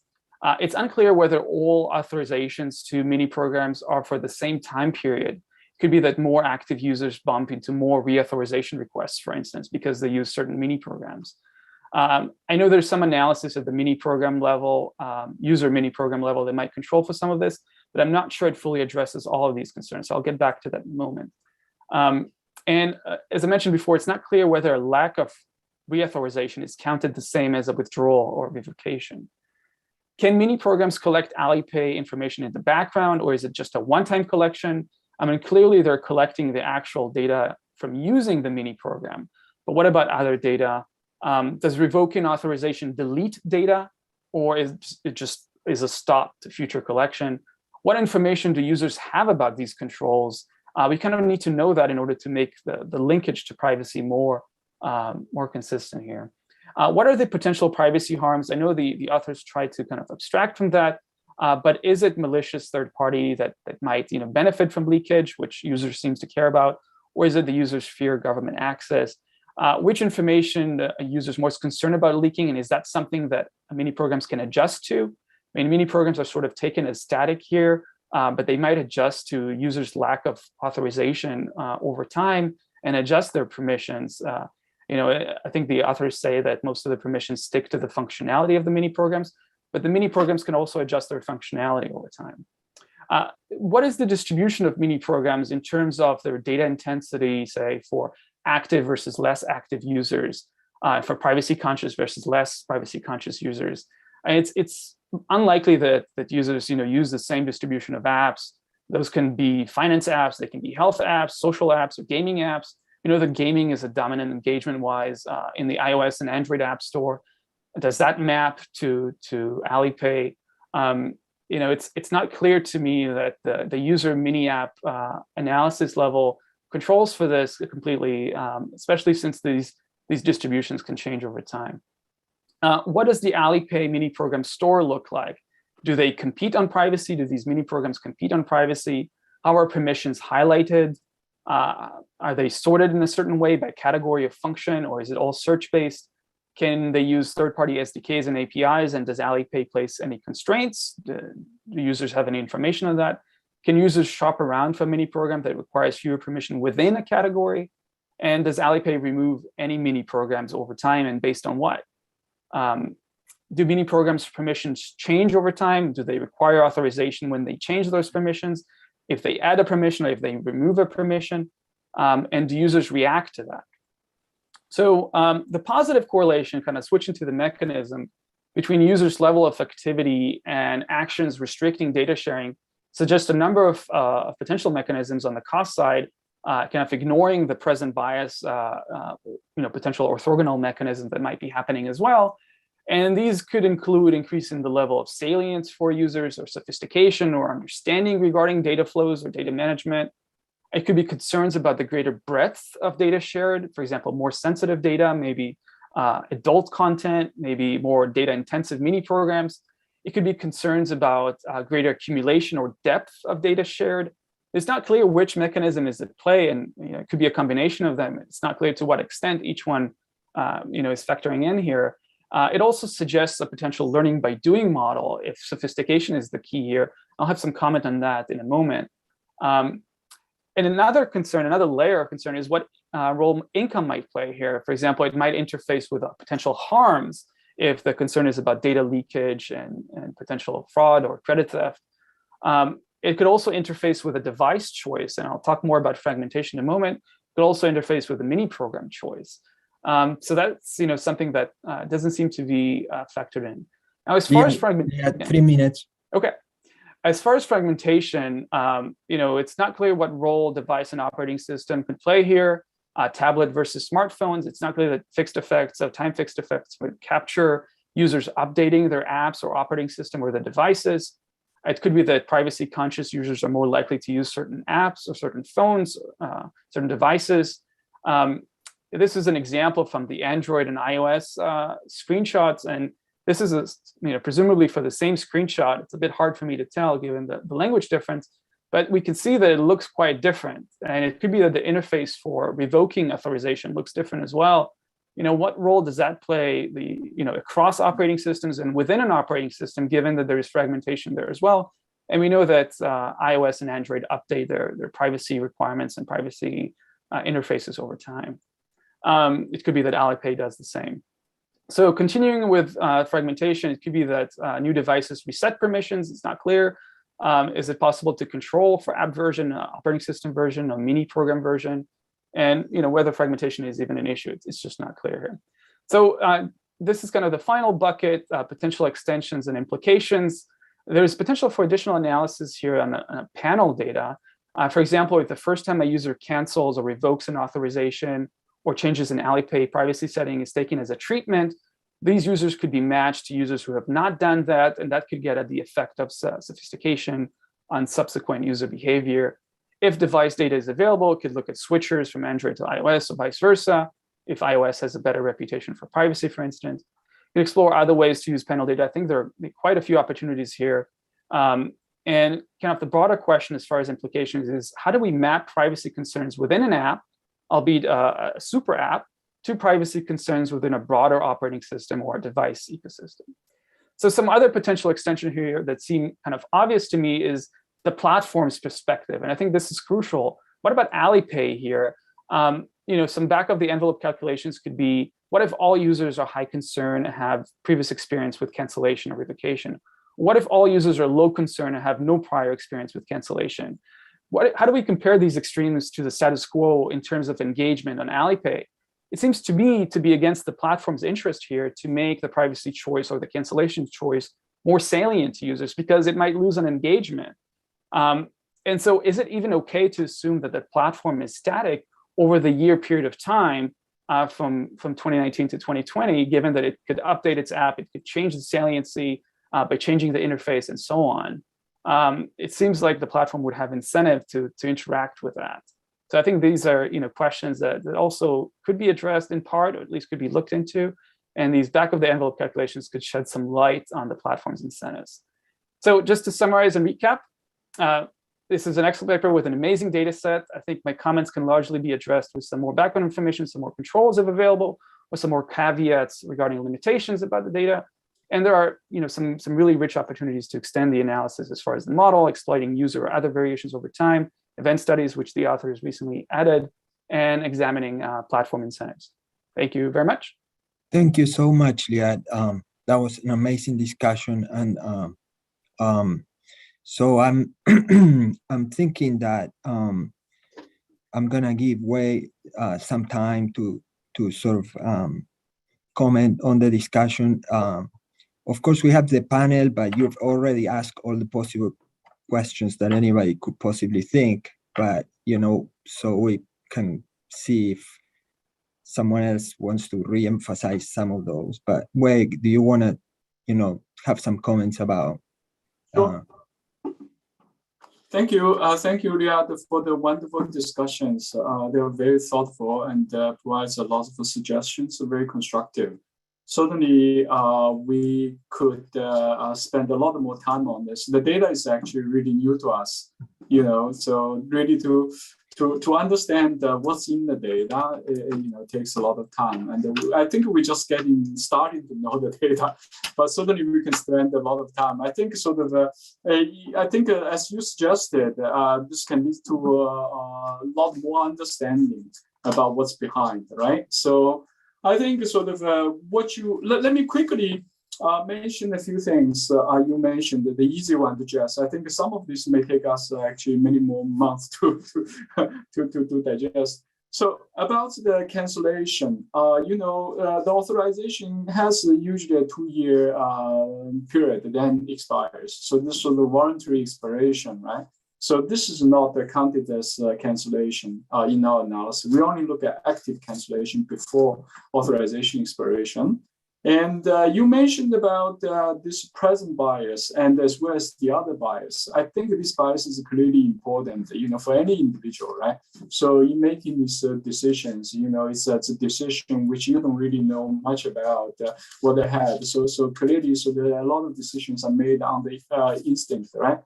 D: It's unclear whether all authorizations to mini programs are for the same time period. It could be that more active users bump into more reauthorization requests, for instance, because they use certain mini programs. I know there's some analysis at the mini program level, user mini program level that might control for some of this, but I'm not sure it fully addresses all of these concerns. So I'll get back to that in a moment. As I mentioned before, it's not clear whether a lack of reauthorization is counted the same as a withdrawal or revocation. Can mini programs collect Alipay information in the background, or is it just a one-time collection? I mean, clearly they're collecting the actual data from using the mini program, but what about other data? Does revoking authorization delete data, or is it just a stop to future collection? What information do users have about these controls? We kind of need to know that in order to make the linkage to privacy more consistent here. What are the potential privacy harms? I know the authors try to kind of abstract from that, but is it malicious third party that might benefit from leakage, which users seems to care about, or is it the users fear government access? Which information are users most concerned about leaking, and is that something that mini programs can adjust to? I mean, mini programs are sort of taken as static here, but they might adjust to users' lack of authorization over time and adjust their permissions. I think the authors say that most of the permissions stick to the functionality of the mini programs, but the mini programs can also adjust their functionality over time. What is the distribution of mini programs in terms of their data intensity, say, for active versus less active users, for privacy conscious versus less privacy conscious users? And it's unlikely that users use the same distribution of apps. Those can be finance apps, they can be health apps, social apps, or gaming apps. The gaming is a dominant engagement-wise in the iOS and Android app store. Does that map to Alipay? It's not clear to me that the user mini app analysis level controls for this completely, especially since these distributions can change over time. What does the Alipay mini program store look like? Do they compete on privacy? Do these mini programs compete on privacy? How are permissions highlighted? Are they sorted in a certain way by category of function, or is it all search-based? Can they use third-party SDKs and APIs? And does Alipay place any constraints? Do users have any information on that? Can users shop around for a mini program that requires fewer permission within a category? And does Alipay remove any mini programs over time, and based on what? Do mini programs permissions change over time? Do they require authorization when they change those permissions? If they add a permission or if they remove a permission? And do users react to that? So the positive correlation, kind of switching to the mechanism between users' level of activity and actions restricting data sharing, suggests a number of potential mechanisms on the cost side, kind of ignoring the present bias, potential orthogonal mechanisms that might be happening as well. And these could include increasing the level of salience for users, or sophistication or understanding regarding data flows or data management. It could be concerns about the greater breadth of data shared, for example, more sensitive data, maybe adult content, maybe more data intensive mini programs. It could be concerns about greater accumulation or depth of data shared. It's not clear which mechanism is at play, and it could be a combination of them. It's not clear to what extent each one is factoring in here. It also suggests a potential learning by doing model if sophistication is the key here. I'll have some comment on that in a moment. And another concern, another layer of concern, is what role income might play here. For example, it might interface with potential harms if the concern is about data leakage and potential fraud or credit theft. It could also interface with a device choice, and I'll talk more about fragmentation in a moment. It could also interface with a mini program choice. So that's something that doesn't seem to be factored in. Now, as far as fragmentation,
B: 3 minutes.
D: Okay. As far as fragmentation, it's not clear what role device and operating system could play here. Tablet versus smartphones, it's not clear that fixed effects, time-fixed effects would capture users updating their apps or operating system or the devices. It could be that privacy-conscious users are more likely to use certain apps or certain phones, certain devices. This is an example from the Android and iOS screenshots, and this is presumably for the same screenshot. It's a bit hard for me to tell given the language difference, but we can see that it looks quite different. And it could be that the interface for revoking authorization looks different as well. What role does that play across operating systems and within an operating system, given that there is fragmentation there as well? And we know that iOS and Android update their privacy requirements and privacy interfaces over time. It could be that Alipay does the same. So continuing with fragmentation, it could be that new devices reset permissions. It's not clear. Is it possible to control for app version, operating system version, or mini program version? And whether fragmentation is even an issue, it's just not clear here. So this is kind of the final bucket, potential extensions and implications. There's potential for additional analysis here on a panel data. For example, if the first time a user cancels or revokes an authorization or changes an Alipay privacy setting is taken as a treatment, these users could be matched to users who have not done that, and that could get at the effect of sophistication on subsequent user behavior. If device data is available, it could look at switchers from Android to iOS or vice versa. If iOS has a better reputation for privacy, for instance, you can explore other ways to use panel data. I think there are quite a few opportunities here. And kind of the broader question as far as implications is, how do we map privacy concerns within an app, albeit a super app, to privacy concerns within a broader operating system or a device ecosystem? So some other potential extension here that seem kind of obvious to me is the platform's perspective. And I think this is crucial. What about Alipay here? Some back of the envelope calculations could be, what if all users are high concern and have previous experience with cancellation or revocation? What if all users are low concern and have no prior experience with cancellation? How do we compare these extremes to the status quo in terms of engagement on Alipay? It seems to me to be against the platform's interest here to make the privacy choice or the cancellation choice more salient to users, because it might lose on engagement. And so is it even okay to assume that the platform is static over the year period of time from 2019 to 2020, given that it could update its app, it could change the saliency by changing the interface and so on? It seems like the platform would have incentive to interact with that. So I think these are questions that also could be addressed in part, or at least could be looked into. And these back of the envelope calculations could shed some light on the platform's incentives. So just to summarize and recap, this is an excellent paper with an amazing data set. I think my comments can largely be addressed with some more background information, some more controls if available, with some more caveats regarding limitations about the data. And there are some really rich opportunities to extend the analysis as far as the model, exploiting user or other variations over time, event studies, which the authors recently added, and examining platform incentives. Thank you very much.
B: Thank you so much, Liad. That was an amazing discussion. And so I'm I'm thinking that I'm gonna give Wei some time to sort of comment on the discussion. Of course, we have the panel, but you've already asked all the possible questions that anybody could possibly think. But so we can see if someone else wants to re-emphasize some of those. But Wei, do you want to have some comments about?
C: Sure. Thank you, Liad, for the wonderful discussions. They were very thoughtful and provides a lot of suggestions, very constructive. Certainly, we could spend a lot more time on this. The data is actually really new to us, so really to understand what's in the data, takes a lot of time. And I think we're just getting started to know the data, but certainly we can spend a lot of time. I think as you suggested, this can lead to a lot more understanding about what's behind, right? So I think let me quickly mention a few things you mentioned, the easy one to address. I think some of this may take us actually many more months to digest. So about the cancellation, the authorization has usually a 2-year period, then expires. So this is the voluntary expiration, right? So this is not counted as cancellation in our analysis. We only look at active cancellation before authorization expiration. And you mentioned about this present bias and as well as the other bias. I think this bias is clearly important, for any individual, right? So in making these decisions, it's a decision which you don't really know much about what they have. So clearly, there are a lot of decisions are made on the instinct, right?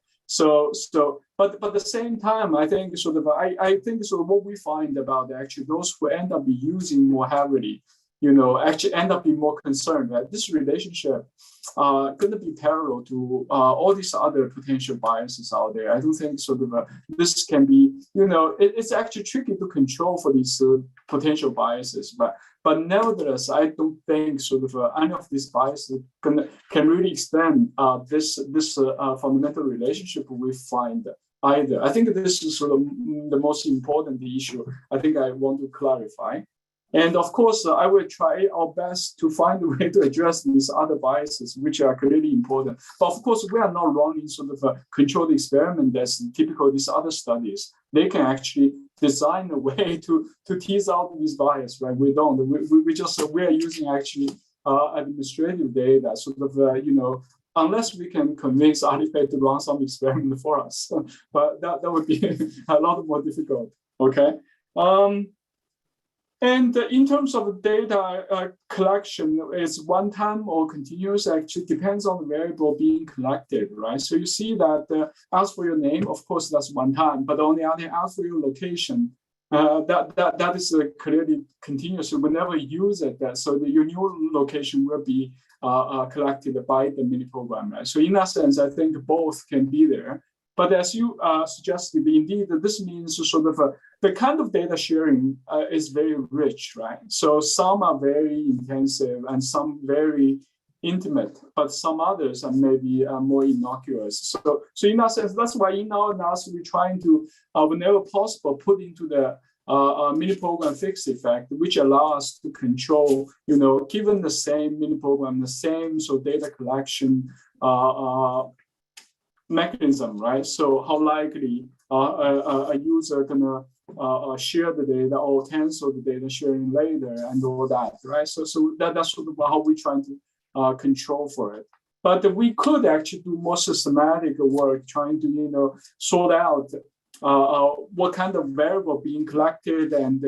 C: But at the same time, I think what we find about actually those who end up using more heavily, actually end up being more concerned that this relationship going to be parallel to all these other potential biases out there. I don't think this can be, it's actually tricky to control for these potential biases, but nevertheless, I don't think any of these biases can really extend this fundamental relationship we find either. I think this is the most important issue I think I want to clarify. And of course, I will try our best to find a way to address these other biases, which are clearly important. But of course, we are not running a controlled experiment as typical of these other studies. They can actually design a way to tease out these biases, right? We don't. We are using actually administrative data, unless we can convince Alipay to run some experiment for us. But that would be a lot more difficult, okay? And in terms of data collection, is one time or continuous, actually depends on the variable being collected, right? So you see that ask for your name, of course, that's one time, but on the other hand, ask for your location, that is clearly continuous. You will never use it. So your new location will be collected by the mini program, right? So in that sense, I think both can be there. But as you suggested, indeed, this means sort of the kind of data sharing is very rich, right? So some are very intensive and some very intimate, but some others are maybe more innocuous. So in that sense, that's why in our analysis, we're trying to, whenever possible, put into the mini program fixed effect, which allow us to control, given the same mini program, the same data collection mechanism, right? So how likely a user gonna share the data or cancel the data sharing later and all that, right? So that's sort of how we're trying to control for it. But we could actually do more systematic work trying to, sort out what kind of variable being collected and,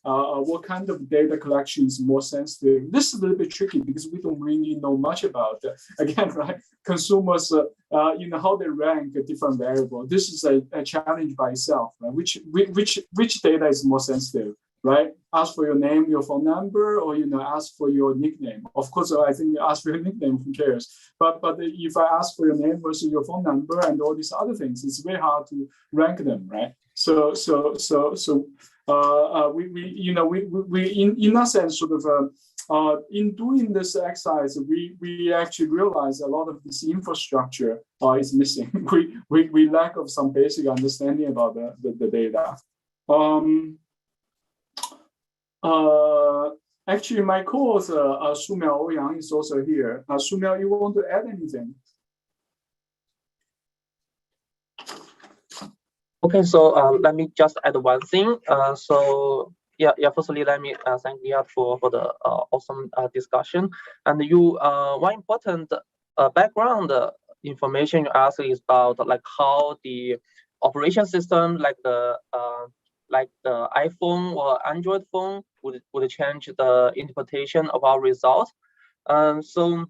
C: what kind of data collection is more sensitive. This is a little bit tricky because we don't really know much about it. Again, right? Consumers, how they rank a different variable. This is a challenge by itself, right? Which data is more sensitive? Right? Ask for your name, your phone number, or ask for your nickname. Of course, I think ask for your nickname, who cares? But if I ask for your name versus your phone number and all these other things, it's very hard to rank them, right? So we in that sense sort of in doing this exercise, we actually realize a lot of this infrastructure is missing. we lack of some basic understanding about the data. Actually, my co-author, Sumiao Ouyang, is also here. Sumiao, you want to add anything?
E: Okay, so let me just add one thing. Firstly, let me thank Liad for the awesome discussion. And one important background information you asked is about how the operation system, like the iPhone or Android phone, would change the interpretation of our result. So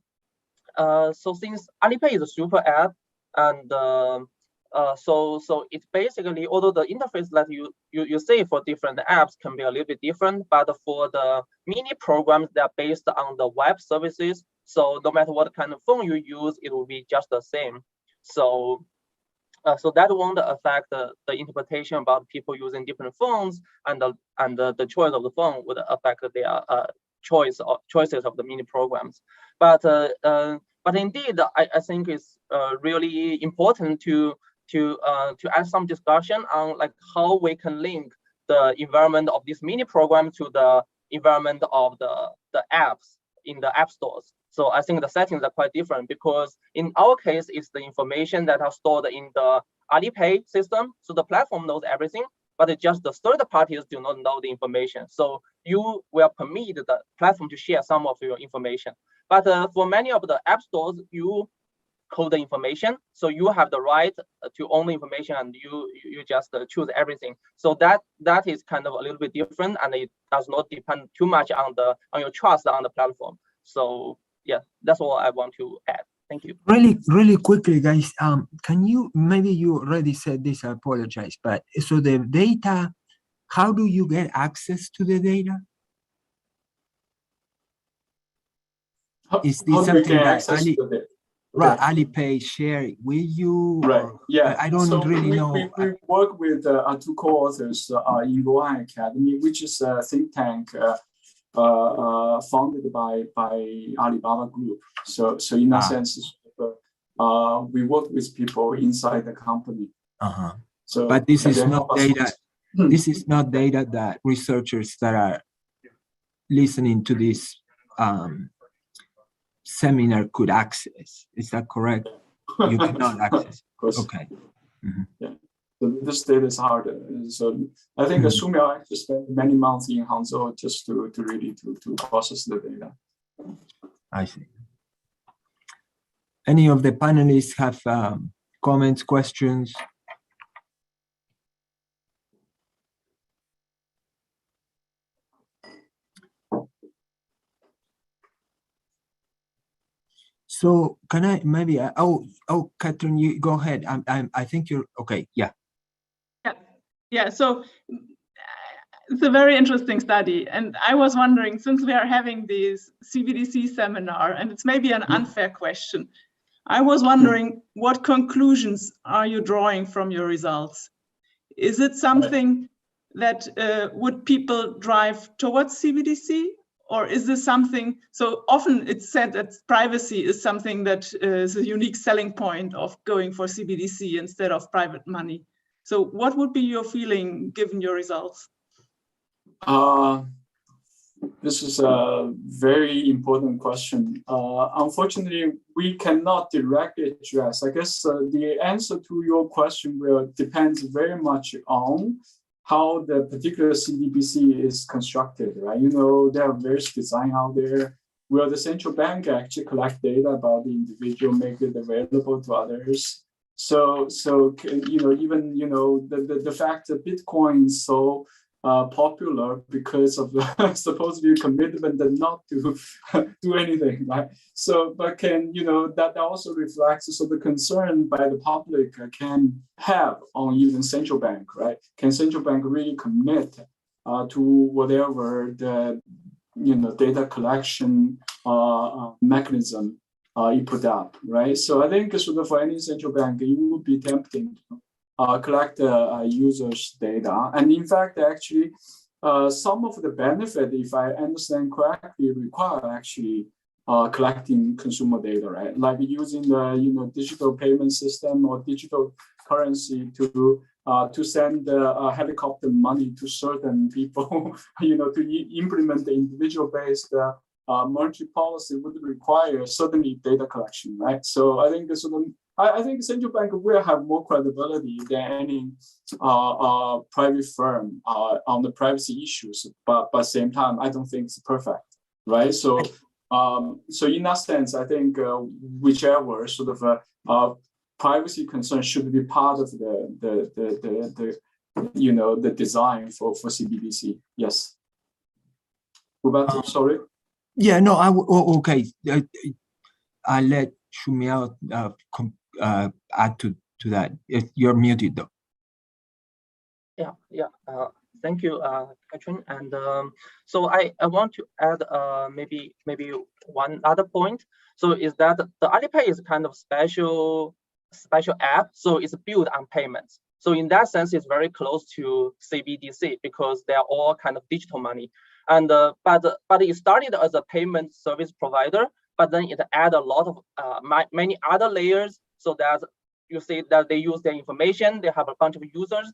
E: since Alipay is a super app, and so it's basically, although the interface that you see for different apps can be a little bit different, but for the mini programs that are based on the web services, so no matter what kind of phone you use, it will be just the same. So that won't affect the interpretation about people using different phones, and the choice of the phone would affect their choices of the mini programs. But indeed, I think it's really important to add some discussion on how we can link the environment of this mini program to the environment of the apps in the app stores. So I think the settings are quite different, because in our case, it's the information that are stored in the Alipay system. So the platform knows everything, but it's just the third parties do not know the information. So you will permit the platform to share some of your information. But for many of the app stores, you code the information. So you have the right to own the information, and you just choose everything. So that is kind of a little bit different, and it does not depend too much on your trust on the platform. So yeah, that's all I want to add. Thank you.
B: Really quickly, guys. Can you, maybe you already said this, I apologize, but so the data, how do you get access to the data? Is this something that Alipay share it with you?
C: Right. Yeah.
B: I don't really know.
C: We work with two co-authors in Luan Academy, which is a think tank founded by Alibaba Group. So in that sense, we work with people inside the company. So, but this is not data. This is not data that researchers that are listening to this seminar could access. Is that correct? You cannot access. Okay. Yeah. So this data is harder. So I think Sumiao actually spent many months in Hangzhou just to really process the data.
B: I see. Any of the panelists have comments, questions? So can I maybe? Catherine, you go ahead. I think you're okay. Yeah.
F: Yeah. So it's a very interesting study. And I was wondering, since we are having this CBDC seminar, and it's maybe an unfair question, I was wondering what conclusions are you drawing from your results? Is it something that would people drive towards CBDC? Or is this something, so often it's said that privacy is something that is a unique selling point of going for CBDC instead of private money. So what would be your feeling given your results?
C: This is a very important question. Unfortunately, we cannot directly address. I guess the answer to your question will depend very much on how the particular CBDC is constructed, right? You know, there are various designs out there. Will the central bank actually collect data about the individual, make it available to others? So you know, even you know the fact that Bitcoin is so popular because of the supposedly commitment and not to do anything, right? So, but can, you know, that also reflects so the concern by the public can have on even central bank, right? Can central bank really commit to whatever the, you know, data collection mechanism you put up, right? So I think sort of for any central bank, it would be tempting to collect users' data. And in fact, actually, some of the benefit, if I understand correctly, require actually collecting consumer data, right? Like using the, you know, digital payment system or digital currency to send helicopter money to certain people, you know, to implement the individual-based monetary policy would require certainly data collection, right? So I think sort of, I think central bank will have more credibility than any private firm on the privacy issues, but at the same time, I don't think it's perfect, right? So, so in that sense, I think whichever sort of privacy concern should be part of the you know, the design for CBDC. Yes. Huberto, sorry.
B: Yeah, no, okay. I'll let Shumiao add to that. You're muted though.
E: Yeah. Thank you, Katrin. And so I want to add maybe one other point. So is that the Alipay is kind of special app. So it's built on payments. So in that sense, it's very close to CBDC because they are all kind of digital money. And but it started as a payment service provider, but then it add a lot of many other layers, so that you see that they use their information, they have a bunch of users,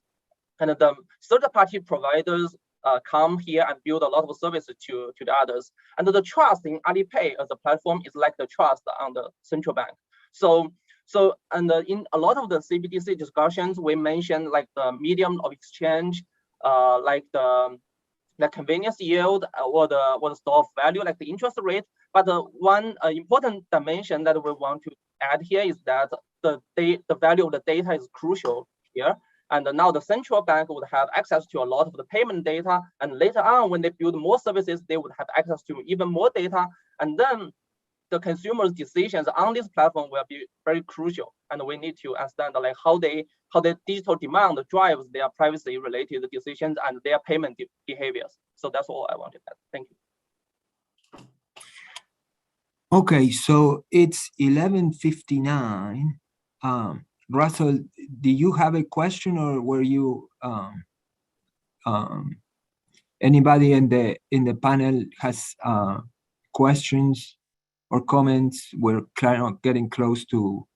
E: and the third-party providers come here and build a lot of services to the others. And the trust in Alipay as a platform is like the trust on the central bank. So and in a lot of the CBDC discussions, we mentioned like the medium of exchange, like the convenience yield or the store of value, like the interest rate. But one important dimension that we want to add here is that the value of the data is crucial here. And now the central bank would have access to a lot of the payment data. And later on, when they build more services, they would have access to even more data. And then the consumer's decisions on this platform will be very crucial. And we need to understand like how the digital demand drives their privacy related decisions and their payment behaviors. So that's all I wanted to add. Thank you.
B: Okay, so it's 11:59. Russell, do you have a question, or were you anybody in the panel has questions or comments? We're getting close to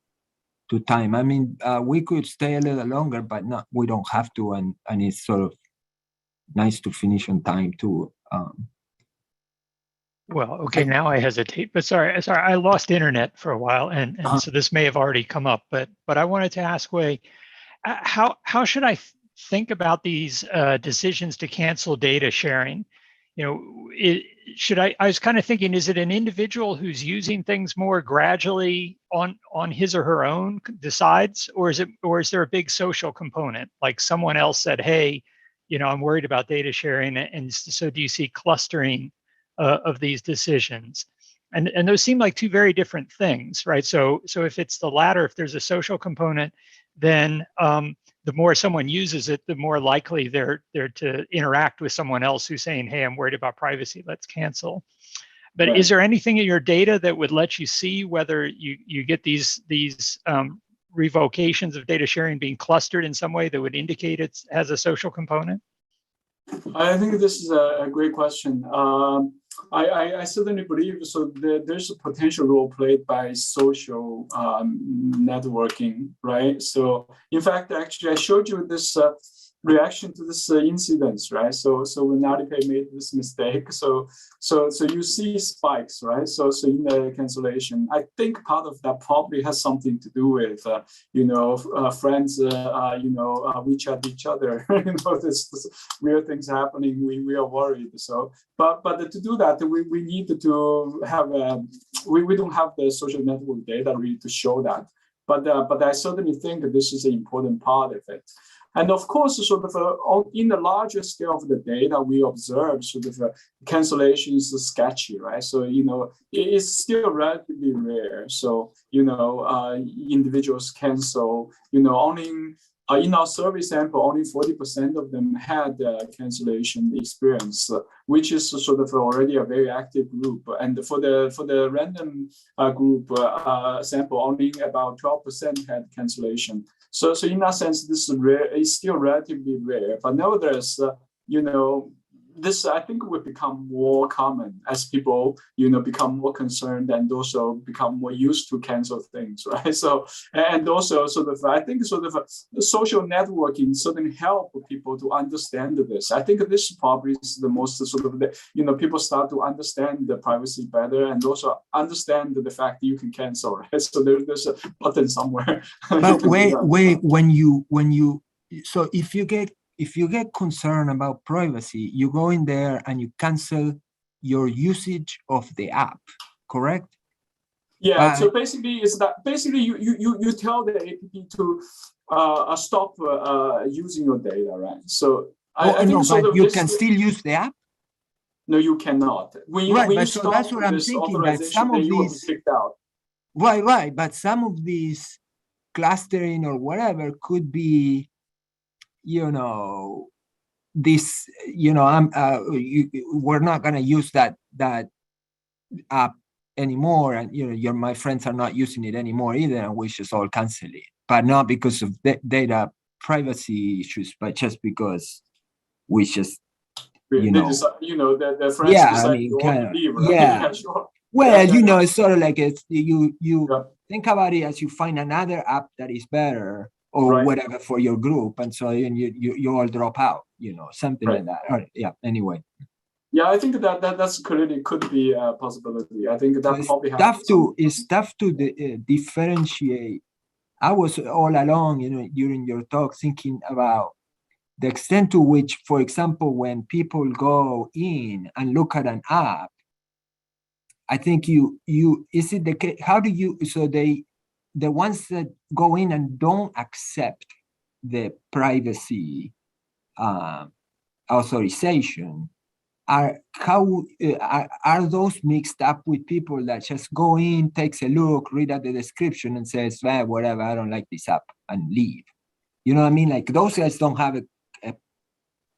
B: time. I mean, we could stay a little longer, but we don't have to, and it's sort of nice to finish on time too.
G: Well, okay, now I hesitate, but sorry, I lost internet for a while, and so this may have already come up, but I wanted to ask Wei, how should I think about these decisions to cancel data sharing? You know, I was kind of thinking, is it an individual who's using things more gradually on his or her own decides, or is there a big social component? Like someone else said, hey, you know, I'm worried about data sharing, and so do you see clustering of these decisions? And those seem like two very different things, right? So if it's the latter, if there's a social component, then the more someone uses it, the more likely they're to interact with someone else who's saying, hey, I'm worried about privacy, let's cancel. But
C: Right.
G: is there anything in your data that would let you see whether you get these revocations of data sharing being clustered in some way that would indicate it has a social component?
C: I think this is a great question. I certainly believe so. There's a potential role played by social networking, right? So, in fact, actually, I showed you this reaction to this incidents, right? So when Alipay made this mistake, so you see spikes, right? So in the cancellation, I think part of that probably has something to do with friends, WeChat each other. This weird things happening. We are worried. So, but to do that, we need to have we don't have the social network data really to show that. But I certainly think this is an important part of it. And of course, sort of in the larger scale of the data, we observe sort of cancellation is sketchy, right? So, it's still relatively rare. So, individuals cancel, only in our survey sample, only 40% of them had cancellation experience, which is sort of already a very active group. And for the random group sample, only about 12% had cancellation. So in that sense, this is rare. It's still relatively rare, but nevertheless, this I think will become more common as people, become more concerned and also become more used to cancel things, right? So and also sort of I think sort of the social networking certainly help people to understand this. I think this probably is the most sort of people start to understand the privacy better and also understand the fact that you can cancel, right? So there's a button somewhere.
B: But when you so if you get concerned about privacy, you go in there and you cancel your usage of the app, correct?
C: Yeah. So basically, it's that you tell the app to stop using your data, right? So I think sort of
B: you can still use the app.
C: No, you cannot. When you
B: so
C: stop
B: that's what I'm thinking. That some of these
C: kicked out.
B: Right. But some of these clustering or whatever could be. We're not going to use that app anymore, and my friends are not using it anymore either, and we just all cancel it. But not because of data privacy issues, but just because we just
C: the friends decide to all leave, right?
B: Yeah.
C: Sure.
B: Well, it's sort of like you think about it as you find another app that is better. Or whatever for your group, and so you all drop out, something like that. All right, yeah. Anyway.
C: Yeah, I think that's clearly could be a possibility. I think that probably
B: it's tough to differentiate. I was all along, during your talk, thinking about the extent to which, for example, when people go in and look at an app, I think is it the case? How do you? So the ones that go in and don't accept the privacy authorization are those mixed up with people that just go in, takes a look, read at the description, and says, whatever, I don't like this app, and leave. You know what I mean? Like those guys don't have a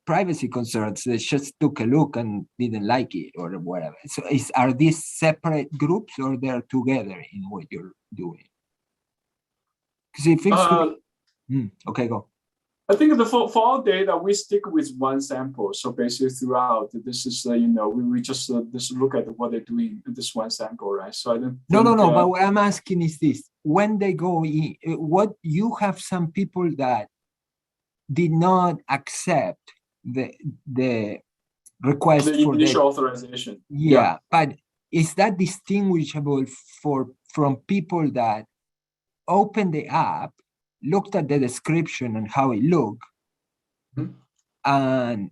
B: privacy concerns. They just took a look and didn't like it or whatever. So are these separate groups or they're together in what you're doing? Because it feels to me. Okay, go.
C: I think for our data, we stick with one sample. So basically throughout, this is, we just look at what they're doing in this one sample, right? So I don't
B: No. But what I'm asking is this. When they go in, what you have some people that did not accept the request
C: the
B: for
C: initial authorization.
B: Yeah, but is that distinguishable from people that opened the app, looked at the description and how it looked, and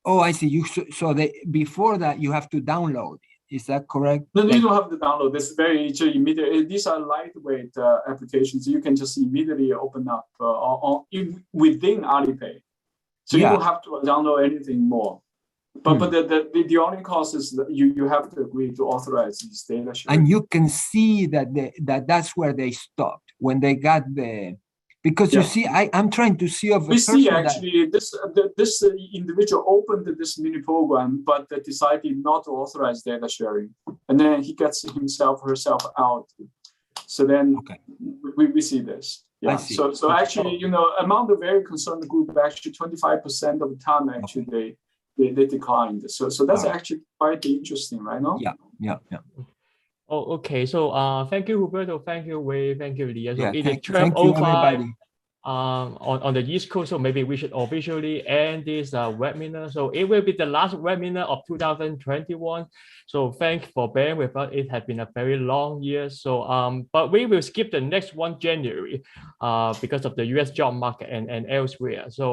B: I see. So before that you have to download it. Is that correct?
C: No, you don't have to download. This is very immediate. These are lightweight applications. You can just immediately open up within Alipay. So you don't have to download anything more. But the only cost is that you have to agree to authorize these data sharing.
B: And you can see that that's where they stopped when they got the Because you see, I'm trying to see of a
C: we see
B: person
C: actually this individual opened this mini program, but decided not to authorize data sharing, and then he gets herself out. So then we see this. Yeah.
B: I see.
C: So actually, among the very concerned group, actually 25% of the time actually they declined. So that's actually quite interesting, right now.
B: Yeah.
A: Oh, okay. So thank you, Huberto. Thank you, Wei. Thank you, Liad. So it is
B: thank you,
A: 12:05
B: everybody.
A: On the East Coast. So maybe we should officially end this webinar. So it will be the last webinar of 2021. So thanks for bearing with us. It has been a very long year. So but we will skip the next one, January, because of the US job market and elsewhere. So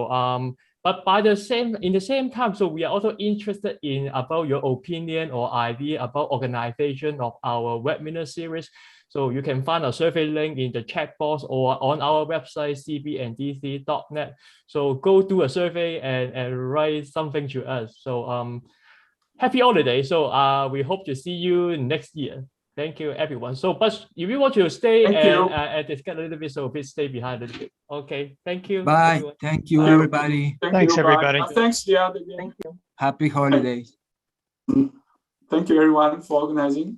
A: but in the same time, so we are also interested in about your opinion or idea about organization of our webinar series. So you can find a survey link in the chat box or on our website, cbndc.net. So go do a survey and write something to us. So happy holiday. So we hope to see you next year. Thank you, everyone. So, but if you want to stay and discuss a little bit, so please stay behind a little bit. Okay, thank you.
B: Bye.
A: Everyone.
B: Thank you, everybody.
G: Thanks, everybody.
C: Thanks, Liad.
E: Thank you.
B: Happy holidays.
C: Thank you, everyone, for organizing.